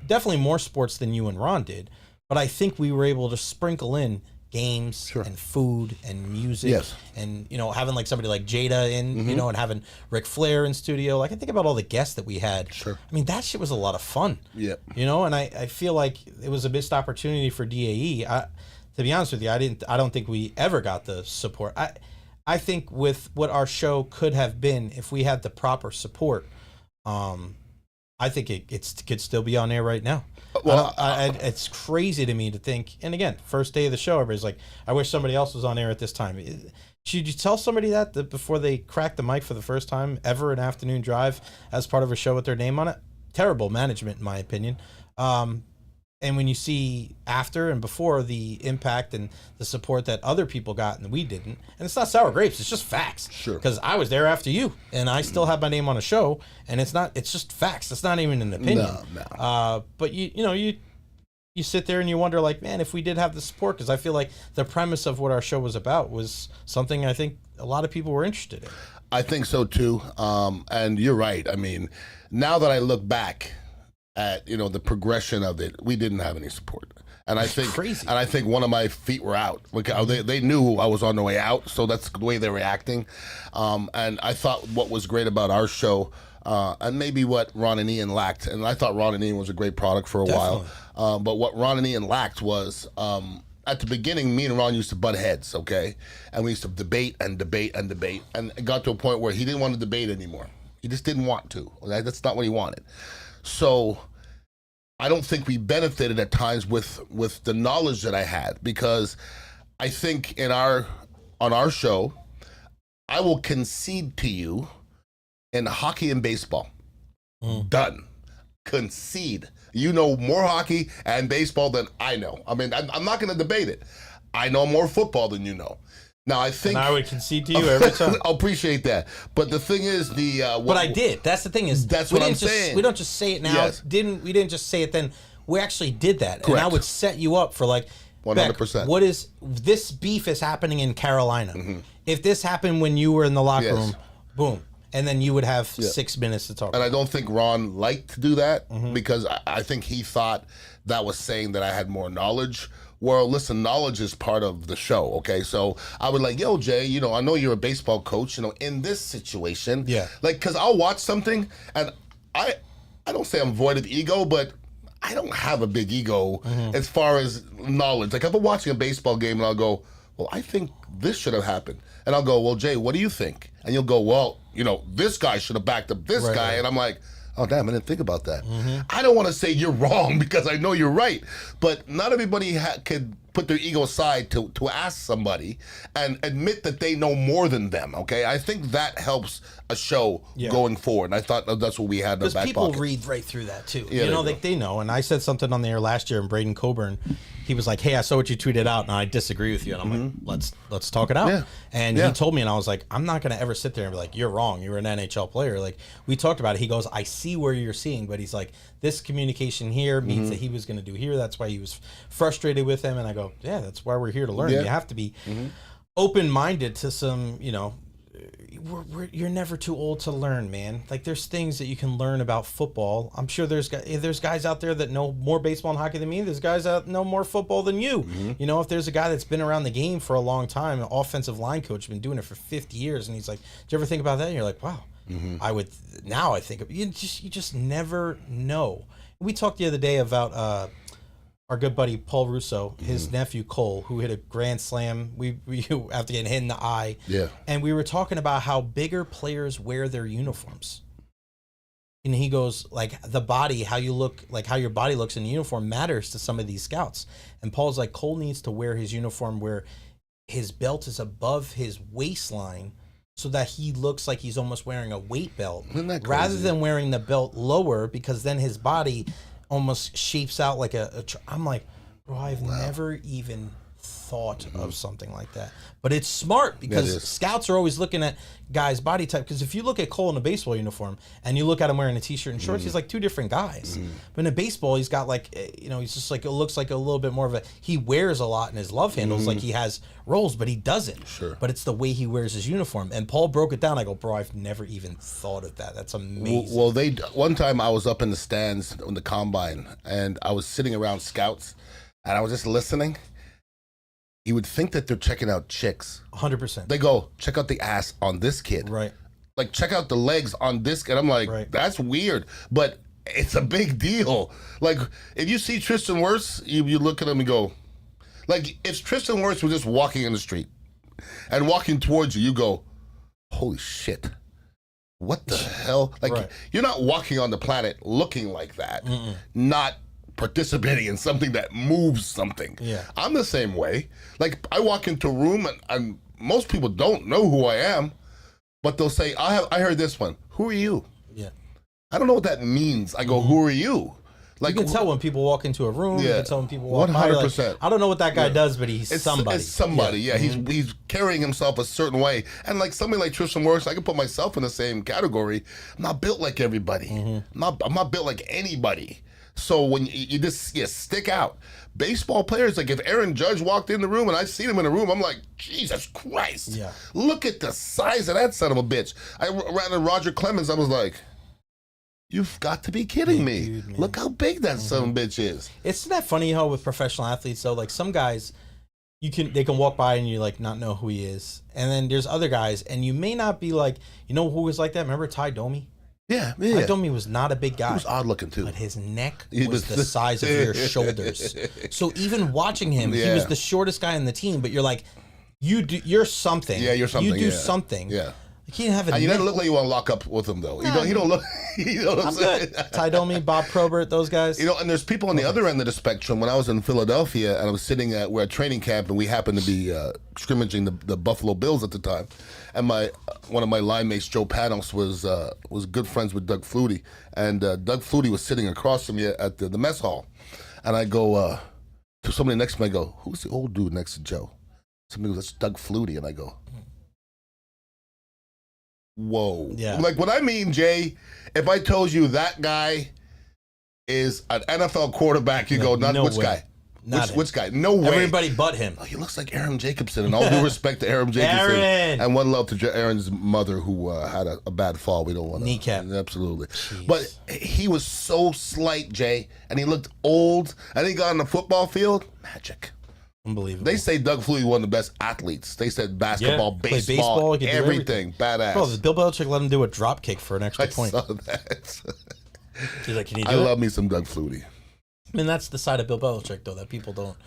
definitely more sports than you and Ron did. But I think we were able to sprinkle in games and food and music and, having like somebody like Jada in, and having Ric Flair in studio. Like I think about all the guests that we had. Sure. I mean, that shit was a lot of fun. Yeah. And I feel like it was a missed opportunity for DAE. To be honest with you, I don't think we ever got the support. I think with what our show could have been if we had the proper support, I think it could still be on air right now. Well, it's crazy to me to think. And again, first day of the show, everybody's like, "I wish somebody else was on air at this time." Should you tell somebody that before they crack the mic for the first time ever, an afternoon drive as part of a show with their name on it? Terrible management, in my opinion. And when you see after and before the impact and the support that other people got and we didn't, and it's not sour grapes, it's just facts. Sure. Because I was there after you, and I still have my name on a show, and it's just facts. It's not even an opinion. No. But you sit there and you wonder, like, man, if we did have the support, because I feel like the premise of what our show was about was something I think a lot of people were interested in. I think so too. And you're right. I mean, now that I look back at the progression of it, we didn't have any support, and I think crazy. And I think one of my feet were out. They knew I was on the way out, so that's the way they're reacting. And I thought what was great about our show, and maybe what Ron and Ian lacked, and I thought Ron and Ian was a great product for a while. But what Ron and Ian lacked was at the beginning, me and Ron used to butt heads, okay, and we used to debate, and it got to a point where he didn't want to debate anymore. He just didn't want to. That's not what he wanted. So I don't think we benefited at times with the knowledge that I had, because I think on our show, I will concede to you in hockey and baseball. Done. Concede. You know more hockey and baseball than I know. I mean, I'm not going to debate it. I know more football than you know. Now I think I would concede to you every time. I appreciate that, but the thing is but I did. That's the thing is that's what I'm saying. We don't just say it now. Yes. We didn't just say it then. We actually did that, Correct. And I would set you up for like 100%. What is this beef is happening in Carolina? If this happened when you were in the locker room, boom, and then you would have 6 minutes to talk. And I don't think Ron liked to do that because I think he thought that was saying that I had more knowledge. Well, listen, knowledge is part of the show, okay? So I would like, yo, Jay, I know you're a baseball coach, in this situation. Yeah. Like, because I'll watch something, and I don't say I'm void of ego, but I don't have a big ego as far as knowledge. Like, if I'm watching a baseball game, and I'll go, well, I think this should have happened. And I'll go, well, Jay, what do you think? And you'll go, well, this guy should have backed up this guy. Right. And I'm like, oh, damn, I didn't think about that. I don't want to say you're wrong because I know you're right, but not everybody could put their ego aside to ask somebody and admit that they know more than them, okay? I think that helps a show going forward, and I thought that's what we had in the back pocket. Because people read right through that, too. Yeah, they know, and I said something on the air last year, and Braden Coburn, he was like, hey, I saw what you tweeted out, and I disagree with you. And I'm like, let's talk it out. Yeah. And he told me, and I was like, I'm not going to ever sit there and be like, you're wrong. You're an NHL player. Like, we talked about it. He goes, I see where you're seeing, but he's like, this communication here means that he was going to do here. That's why he was frustrated with him. And I go, yeah, that's why we're here to learn. You have to be open-minded to some, you're never too old to learn, man. Like, there's things that you can learn about football. I'm sure there's guys out there that know more baseball and hockey than me. There's guys that know more football than you. If there's a guy that's been around the game for a long time, an offensive line coach, been doing it for 50 years, and he's like, do you ever think about that? And you're like, wow. I think you just never know. We talked the other day about our good buddy Paul Russo, his nephew Cole, who hit a grand slam. We after getting hit in the eye. Yeah. And we were talking about how bigger players wear their uniforms. And he goes, like, the body, how you look, like how your body looks in the uniform matters to some of these scouts. And Paul's like, Cole needs to wear his uniform where his belt is above his waistline, so that he looks like he's almost wearing a weight belt, rather than wearing the belt lower, because then his body almost shapes out like I'm like, bro, I've never even thought of something like that. But it's smart because scouts are always looking at guys' body type. Because if you look at Cole in a baseball uniform and you look at him wearing a t-shirt and shorts, he's like two different guys. But in a baseball, he's got like, he's just like, it looks like a little bit more of a, he wears a lot in his love handles, like he has roles, but he doesn't. Sure. But it's the way he wears his uniform. And Paul broke it down. I go, bro, I've never even thought of that. That's amazing. Well, one time I was up in the stands on the combine and I was sitting around scouts and I was just listening. You would think that they're checking out chicks. 100%. They go, check out the ass on this kid. Right. Like, check out the legs on this kid. I'm like, that's weird. But it's a big deal. Like, if you see Tristan Wirfs, you look at him and go, like, if Tristan Wirfs was just walking in the street and walking towards you, you go, holy shit. What the hell? Like, you're not walking on the planet looking like that. Not participating in something that moves something. Yeah. I'm the same way. Like, I walk into a room and most people don't know who I am, but they'll say, I heard this one. Who are you? Yeah. I don't know what that means. I go, who are you? Like, you can tell when people walk into a room. You can tell when people walk 100%. by. Like, I don't know what that guy does, but he's somebody. It's somebody, yeah. He's carrying himself a certain way. And like somebody like Tristan Wirfs, I can put myself in the same category. I'm not built like everybody. I'm not built like anybody. So when you just stick out. Baseball players, like if Aaron Judge walked in the room and I seen him in the room, I'm like, Jesus Christ. Yeah. Look at the size of that son of a bitch. I ran into Roger Clemens, I was like, you've got to be kidding me. Dude, look how big that son of a bitch is. Isn't that funny how with professional athletes though, like some guys they can walk by and you like not know who he is. And then there's other guys and you may not be like, you know who was like that? Remember Ty Domi? Yeah. Ty Domi was not a big guy. He was odd looking too. But his neck was the size of your shoulders. So even watching him, he was the shortest guy on the team, but you're like, you're something. Yeah, you're something. You do something. Yeah. He didn't have a you never look like you want to lock up with him though. You don't look. You know what I'm saying? Good. Ty Domi, Bob Probert, those guys. And there's people on the other end of the spectrum. When I was in Philadelphia and I was sitting we're at training camp and we happened to be scrimmaging the Buffalo Bills at the time, and one of my line mates, Joe Panos, was good friends with Doug Flutie, and Doug Flutie was sitting across from me at the mess hall, and I go to somebody next to me. I go, who's the old dude next to Joe? Somebody goes, that's Doug Flutie, and I go, whoa. Yeah. Like, what I mean, Jay, if I told you that guy is an NFL quarterback, you go, which guy? Which guy? No way. Everybody but him. Oh, he looks like Aaron Jacobson, and all due respect to Aaron Jacobson. And one love to Aaron's mother who had a bad fall. We don't want to. Kneecap. Absolutely. Jeez. But he was so slight, Jay, and he looked old, and he got on the football field. Magic. Unbelievable. They say Doug Flutie one of the best athletes. They said basketball, baseball, everything. Badass. Bro, Bill Belichick let him do a drop kick for an extra point. I saw that. He's like, can you do I love me some Doug Flutie. I mean, that's the side of Bill Belichick, though, that people don't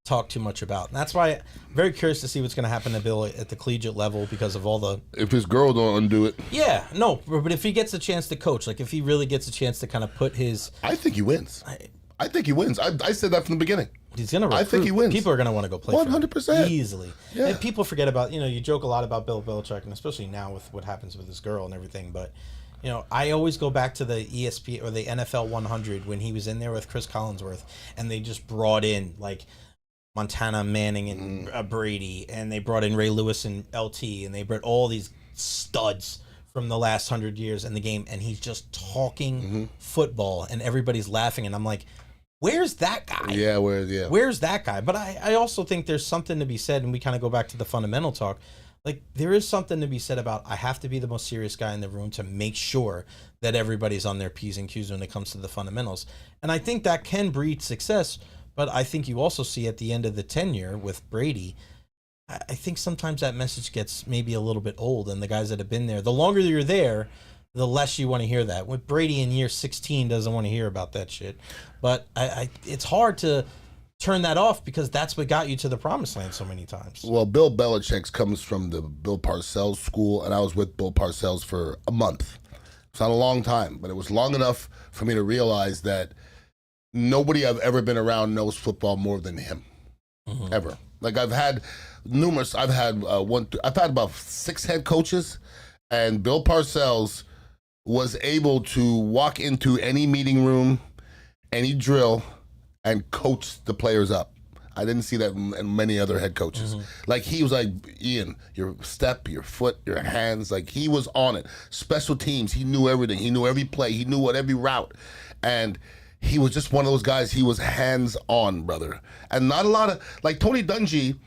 talk too much about. And that's why I'm very curious to see what's going to happen to Bill at the collegiate level because of all the... If his girl don't undo it. Yeah, no, but if he gets a chance to coach, like if he really gets a chance to kind of put his... I think he wins. I think he wins. I said that from the beginning. He's going to recruit. I think he wins. People are going to want to go play 100%. For him easily. Yeah. And people forget about, you joke a lot about Bill Belichick, and especially now with what happens with his girl and everything, but... I always go back to the ESP or the NFL 100 when he was in there with Chris Collinsworth, and they just brought in like Montana Manning and Brady, and they brought in Ray Lewis and LT, and they brought all these studs from the last 100 years in the game, and he's just talking football, and everybody's laughing, and I'm like, where's that guy? Yeah, where's that guy? But I also think there's something to be said, and we kind of go back to the fundamental talk. Like, there is something to be said about I have to be the most serious guy in the room to make sure that everybody's on their P's and Q's when it comes to the fundamentals. And I think that can breed success, but I think you also see at the end of the tenure with Brady, I think sometimes that message gets maybe a little bit old, and the guys that have been there, the longer you're there, the less you want to hear that. With Brady in year 16 doesn't want to hear about that shit. But it's hard to... turn that off because that's what got you to the promised land so many times. Well, Bill Belichick comes from the Bill Parcells school, and I was with Bill Parcells for a month. It's not a long time, but it was long enough for me to realize that nobody I've ever been around knows football more than him, ever. Like I've had about 6 head coaches, and Bill Parcells was able to walk into any meeting room, any drill, and coach the players up. I didn't see that in many other head coaches. Like, he was like, Ian, your step, your foot, your hands, like, he was on it. Special teams, he knew everything. He knew every play. He knew what every route. And he was just one of those guys. He was hands-on, brother. And not a lot of, like, Tony Dungy,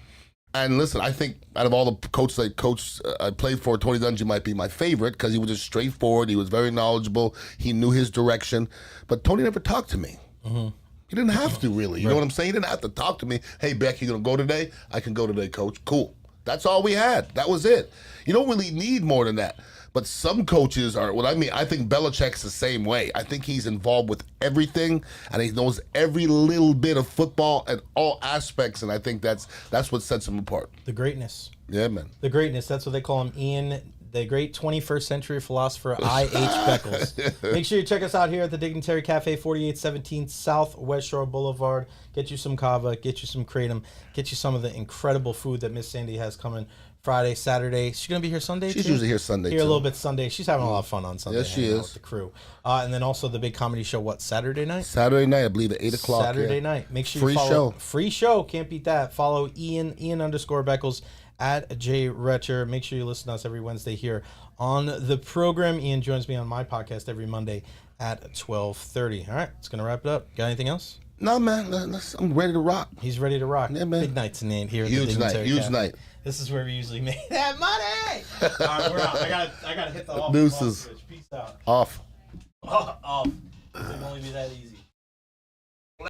and listen, I think out of all the coaches I played for, Tony Dungy might be my favorite because he was just straightforward. He was very knowledgeable. He knew his direction. But Tony never talked to me. He didn't have to, really. You know what I'm saying? He didn't have to talk to me. Hey, Beck, you going to go today? I can go today, coach. Cool. That's all we had. That was it. You don't really need more than that. But some coaches are, I think Belichick's the same way. I think he's involved with everything, and he knows every little bit of football and all aspects, and I think that's what sets him apart. The greatness. Yeah, man. The greatness. That's what they call him, Ian, the great 21st century philosopher, I.H. Beckles. Make sure you check us out here at the Dignitary Cafe, 4817 South West Shore Boulevard. Get you some kava, get you some kratom, get you some of the incredible food that Miss Sandy has coming Friday, Saturday. She's going to be here Sunday, She's too? usually here Sunday, Here a little bit Sunday. She's having a lot of fun on Sunday. Yes, she is. With the crew. And then also the big comedy show, Saturday night? Saturday night, I believe, at 8 o'clock. Saturday night. Make sure you follow. Free show. Free show. Can't beat that. Follow Ian_Beckles at J Recher. Make sure you listen to us every Wednesday here on the program. Ian joins me on my podcast every Monday at 12:30. All right, it's going to wrap it up. Got anything else? No, man. I'm ready to rock. He's ready to rock. Yeah, man. Big night tonight here. Huge night. Huge night. This is where we usually make that money. All right, we're out. I gotta hit the off. Deuces. Switch. Peace out. Off. Off. It can only be that easy.